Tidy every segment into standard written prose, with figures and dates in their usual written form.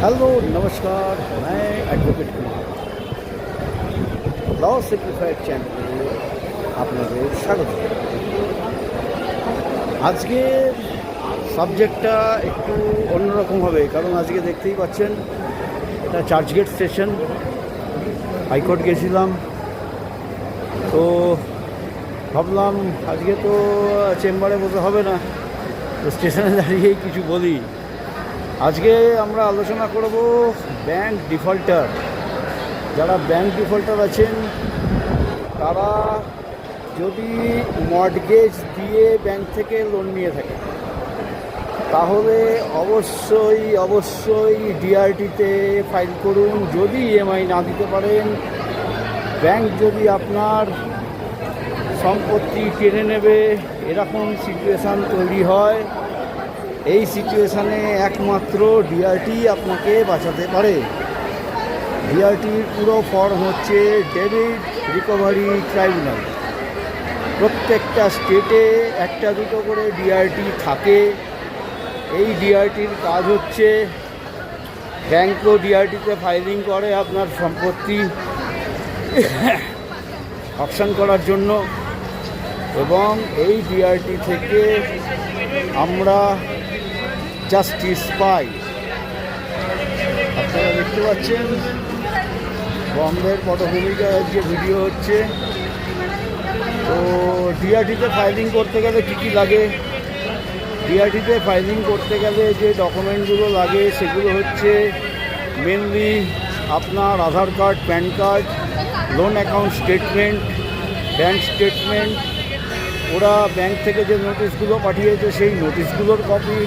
Hello नमस्कार, मैं advocate Kumar law simplified চ্যানেলে আপনাদের স্বাগত। আজকের সাবজেক্টটা একটু অন্যরকম হবে, কারণ আজকে দেখতেই পাচ্ছেন এটা চার্চগেট স্টেশন। হাইকোর্ট গেছিলাম, তো ভাবলাম আজকে তো চেম্বারে বসে হবে না, তো স্টেশনে দাঁড়িয়েই কিছু বলি। আজকে আমরা আলোচনা করব ব্যাংক ডিফল্টার। যারা ব্যাংক ডিফল্টার আছেন তারা যদি মর্টগেজ দিয়ে ব্যাংক থেকে লোন নিয়ে থাকে তাহলে অবশ্যই ডিআরটিতে ফাইল করুন। যদি ইএমআই না দিতে পারেন, ব্যাংক যদি আপনার সম্পত্তি টেনে নেবে এরকম সিচুয়েশান তৈরি হয়, এই সিচুয়েশানে একমাত্র ডিআরটি আপনাকে বাঁচাতে পারে। ডিআরটির পুরো ফর্ম হচ্ছে ডেবিট রিকভারি ট্রাইব্যুনাল। প্রত্যেকটা স্টেটে একটা দুটো করে ডিআরটি থাকে। এই ডিআরটির কাজ হচ্ছে ব্যাংকও ডিআরটিতে ফাইলিং করে আপনার সম্পত্তি অকশন করার জন্য, এবং এই ডিআরটি থেকে আমরা জাস্টিস পাই। আপনারা দেখতে পাচ্ছেন বম্বের পটভূমিকা যে ভিডিও হচ্ছে। তো ডিআরটিতে ফাইলিং করতে গেলে কী কী লাগে? ডিআরটিতে ফাইলিং করতে গেলে যে ডকুমেন্টগুলো লাগে সেগুলো হচ্ছে মেনলি আপনার Aadhaar card, PAN card, loan account statement, bank statement, ওরা ব্যাংক থেকে যে নোটিশগুলো পাঠিয়েছে সেই নোটিশগুলোর কপি,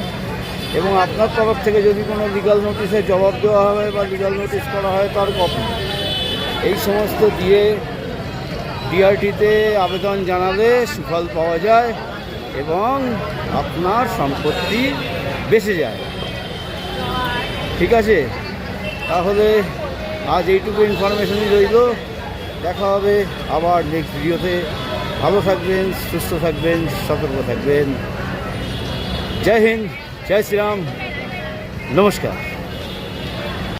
এবং আপনার তরফ থেকে যদি কোনো লিগাল নোটিশে জবাব দেওয়া হয় বা লিগাল নোটিশ করা হয় তার কপি। এই সমস্ত দিয়ে ডিআরটিতে আবেদন জানালে সুফল পাওয়া যায় এবং আপনার সম্পত্তি বেঁচে যায়। ঠিক আছে, তাহলে আজ এইটুকু ইনফরমেশনই রইল। দেখা হবে আবার নেক্সট ভিডিওতে। ভালো থাকবেন, সুস্থ থাকবেন, সতর্ক থাকবেন। জয় হিন্দ, জয় শ্রীরাম, নমস্কার।